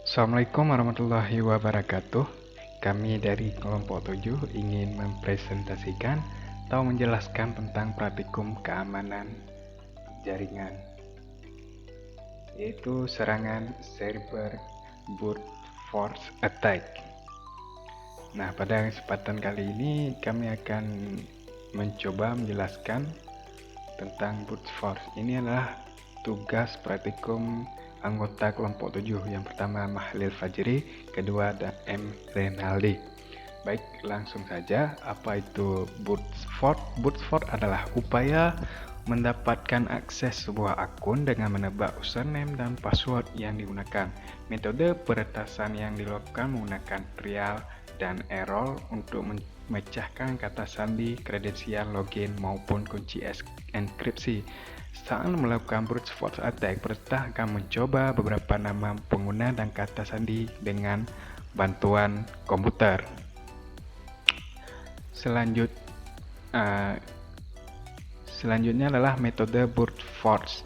Assalamualaikum warahmatullahi wabarakatuh. Kami dari kelompok 7 ingin mempresentasikan atau menjelaskan tentang praktikum keamanan jaringan, yaitu serangan cyber brute force attack. Nah, pada kesempatan kali ini kami akan mencoba menjelaskan tentang brute force. Ini adalah tugas praktikum anggota kelompok 7. Yang pertama Mahlil Fajri, kedua ada M. Renaldi. Baik, langsung saja. Apa itu brute force? Brute force adalah upaya mendapatkan akses sebuah akun dengan menebak username dan password yang digunakan. Metode peretasan yang dilakukan menggunakan trial dan error untuk memecahkan kata sandi, kredensial login maupun kunci enkripsi. Saat melakukan brute force attack, peretas akan mencoba beberapa nama pengguna dan kata sandi dengan bantuan komputer. Selanjutnya adalah metode brute force.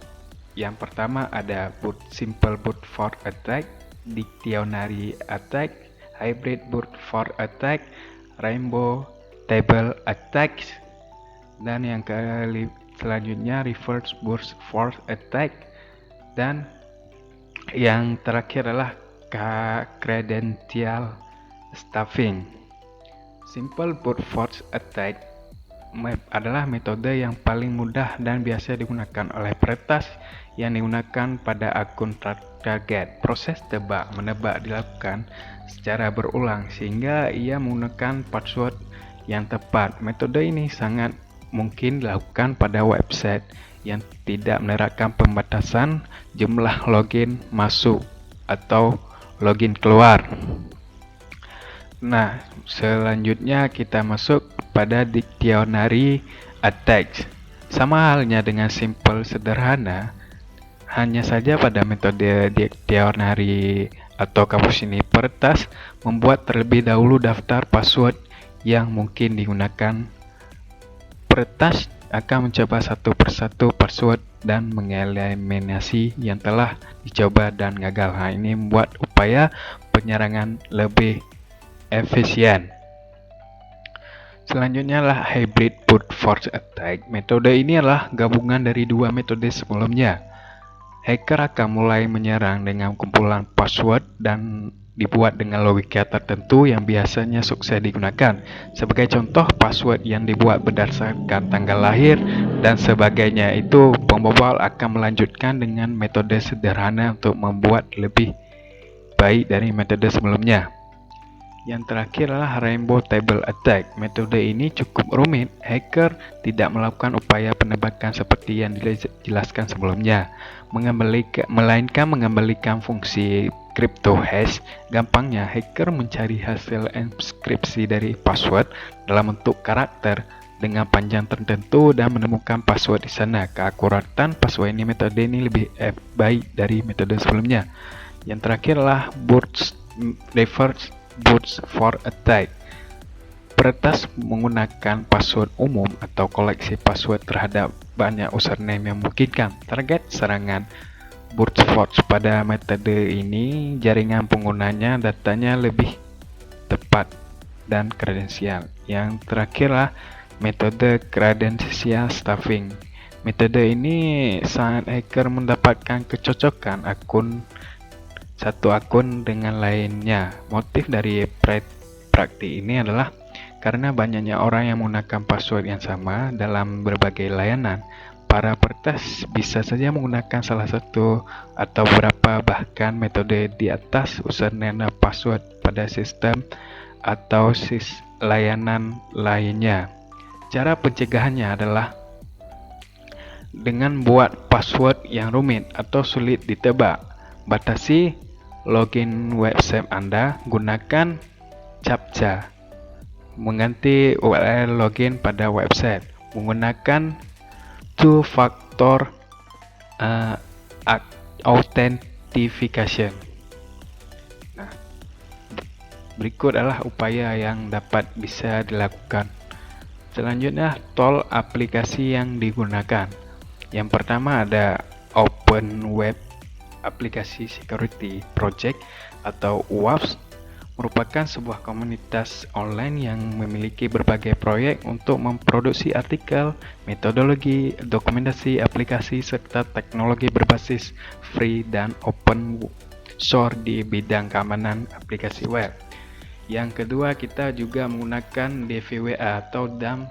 Yang pertama ada simple brute force attack, dictionary attack, hybrid brute force attack, rainbow table attack, dan yang selanjutnya reverse brute force attack, dan yang terakhir adalah credential stuffing. Simple brute force attack adalah metode yang paling mudah dan biasa digunakan oleh peretas yang digunakan pada akun target. Proses menebak dilakukan secara berulang sehingga ia menggunakan password yang tepat. Metode ini sangat mungkin dilakukan pada website yang tidak menerapkan pembatasan jumlah login masuk atau login keluar. Nah, selanjutnya kita masuk pada dictionary attack. Sama halnya dengan simple sederhana, hanya saja pada metode dictionary atau kamus ini peretas membuat terlebih dahulu daftar password yang mungkin digunakan. Peretas akan mencoba satu persatu password dan mengeliminasi yang telah dicoba dan gagal. Ini membuat upaya penyerangan lebih efisien. Selanjutnya adalah hybrid brute force attack. Metode ini adalah gabungan dari dua metode sebelumnya. Hacker akan mulai menyerang dengan kumpulan password dan dibuat dengan logika tertentu yang biasanya sukses digunakan. Sebagai contoh, password yang dibuat berdasarkan tanggal lahir dan sebagainya. Itu pembobol akan melanjutkan dengan metode sederhana untuk membuat lebih baik dari metode sebelumnya. Yang terakhir adalah rainbow table attack. Metode ini cukup rumit. Hacker tidak melakukan upaya penebakan seperti yang dijelaskan sebelumnya, melainkan mengembalikan fungsi crypto hash. Gampangnya, hacker mencari hasil enkripsi dari password dalam bentuk karakter dengan panjang tertentu dan menemukan password di sana. Keakuratan password ini metode ini lebih baik dari metode sebelumnya. Yang terakhir adalah reverse brute force attack. Peretas menggunakan password umum atau koleksi password terhadap banyak username yang memungkinkan. Target serangan brute force pada metode ini jaringan penggunanya datanya lebih tepat dan kredensial. Yang terakhirlah metode credential stuffing. Metode ini saat hacker mendapatkan kecocokan satu akun dengan lainnya. Motif dari praktik ini adalah karena banyaknya orang yang menggunakan password yang sama dalam berbagai layanan. Para peretas bisa saja menggunakan salah satu atau beberapa bahkan metode di atas username dan password pada sistem atau layanan lainnya. Cara pencegahannya adalah dengan buat password yang rumit atau sulit ditebak. Batasi login website Anda, gunakan CAPTCHA. Mengganti URL login pada website, menggunakan two-factor authentication. Nah, berikut adalah upaya yang bisa dilakukan. Selanjutnya, tool aplikasi yang digunakan. Yang pertama ada Open Web Aplikasi Security Project atau UAPS merupakan sebuah komunitas online yang memiliki berbagai proyek untuk memproduksi artikel, metodologi, dokumentasi aplikasi, serta teknologi berbasis free dan open source di bidang keamanan aplikasi web. Yang kedua, kita juga menggunakan DVWA atau DAM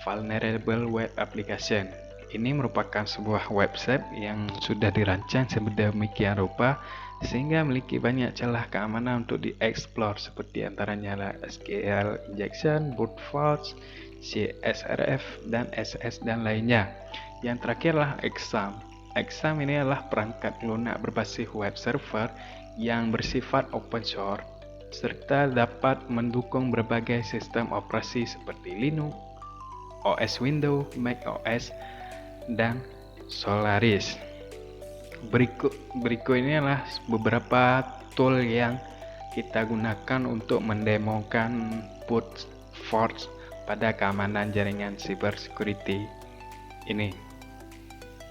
Vulnerable Web Application. Ini merupakan sebuah website yang sudah dirancang sedemikian rupa sehingga memiliki banyak celah keamanan untuk dieksplor, seperti antaranya SQL injection, brute force, CSRF, dan SS dan lainnya. Yang terakhirlah XAMPP. XAMPP ini adalah perangkat lunak berbasis web server yang bersifat open source serta dapat mendukung berbagai sistem operasi seperti Linux, OS Windows, Mac OS, dan Solaris. Berikut ini adalah beberapa tool yang kita gunakan untuk mendemokan brute force pada keamanan jaringan cyber security ini.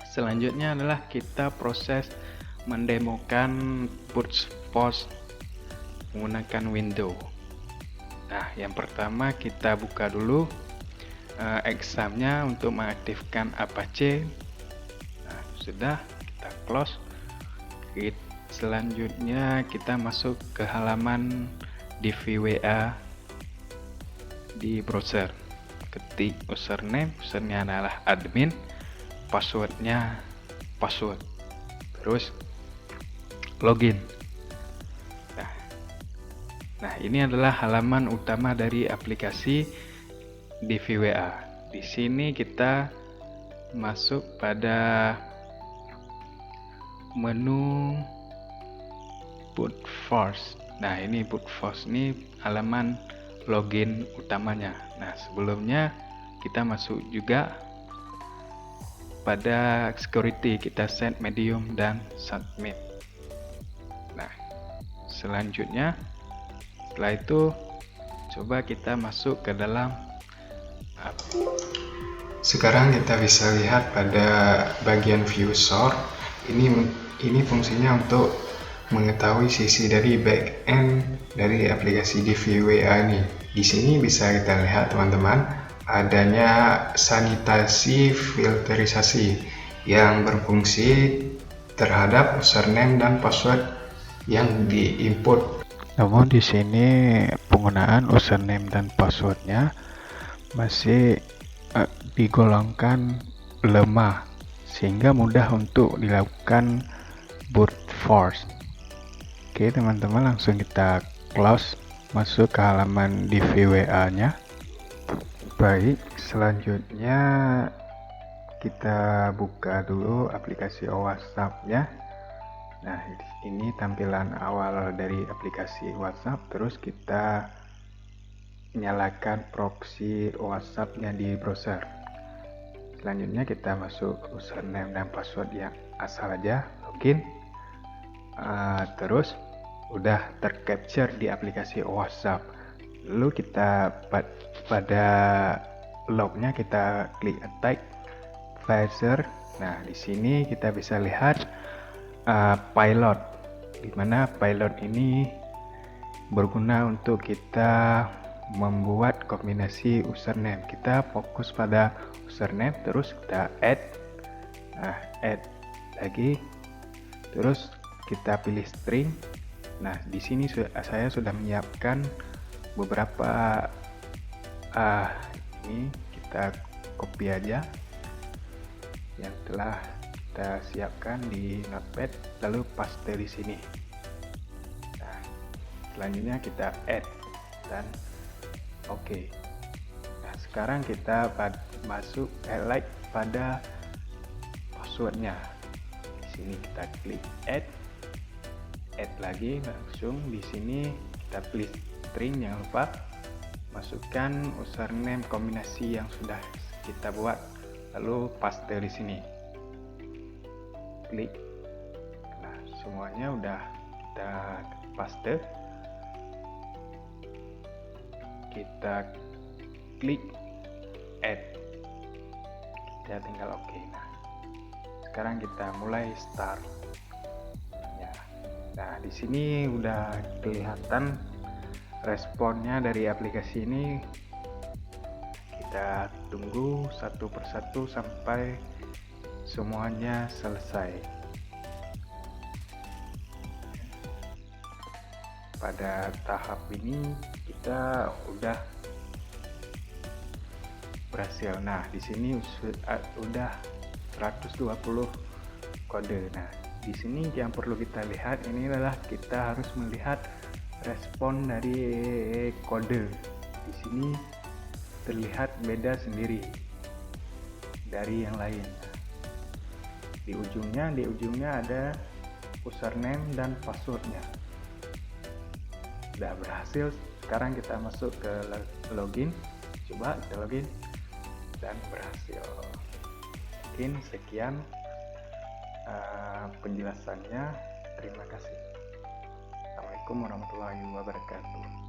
Selanjutnya adalah kita proses mendemokan brute force menggunakan Windows. Nah, yang pertama kita buka dulu examnya untuk mengaktifkan Apache. Nah, sudah, kita close. Selanjutnya kita masuk ke halaman DVWA di browser. Ketik username adalah admin, passwordnya password, terus login. Nah, ini adalah halaman utama dari aplikasi DVWA. Di sini kita masuk pada menu brute force. Nah, ini brute force ini halaman login utamanya. Nah, sebelumnya kita masuk juga pada security, kita set medium dan submit. Nah, selanjutnya setelah itu coba kita masuk ke dalam app. Sekarang kita bisa lihat pada bagian view source. Ini fungsinya untuk mengetahui sisi dari back-end dari aplikasi DVWA ini. Di sini bisa kita lihat teman-teman, adanya sanitasi filterisasi yang berfungsi terhadap username dan password yang diinput. Namun di sini penggunaan username dan passwordnya masih digolongkan lemah sehingga mudah untuk dilakukan brute force. Oke teman-teman, langsung kita close, masuk ke halaman DVWA-nya. Baik, selanjutnya kita buka dulu aplikasi WhatsApp-nya. Nah, ini tampilan awal dari aplikasi WhatsApp. Terus kita nyalakan proxy WhatsApp-nya di browser. Selanjutnya kita masuk username dan password yang asal aja, login. Terus udah tercapture di aplikasi WhatsApp. Lalu kita pada lognya kita klik attack visor. Nah, di sini kita bisa lihat pilot, dimana pilot ini berguna untuk kita membuat kombinasi username. Kita fokus pada username, terus kita add. Nah, add lagi, terus kita pilih string. Nah, di sini saya sudah menyiapkan beberapa ini kita copy aja yang telah kita siapkan di notepad, lalu paste di sini. Nah, selanjutnya kita add dan oke. Nah, sekarang kita masuk highlight pada passwordnya. Di sini kita klik add lagi, langsung di sini kita pilih string, jangan lupa masukkan username kombinasi yang sudah kita buat, lalu paste di sini. Klik. Nah, semuanya udah kita paste. Kita klik add. Kita tinggal oke. Nah, sekarang kita mulai start. Nah, di sini udah kelihatan responnya dari aplikasi ini. Kita tunggu satu persatu sampai semuanya selesai. Pada tahap ini kita udah berhasil. Nah, di sini udah 120 kode. Nah, di sini yang perlu kita lihat ini adalah kita harus melihat respon dari kode. Di sini terlihat beda sendiri dari yang lain. Di ujungnya ada username dan passwordnya. Sudah berhasil. Sekarang kita masuk ke login. Coba kita login dan berhasil. Mungkin sekian penjelasannya. Terima kasih. Assalamualaikum warahmatullahi wabarakatuh.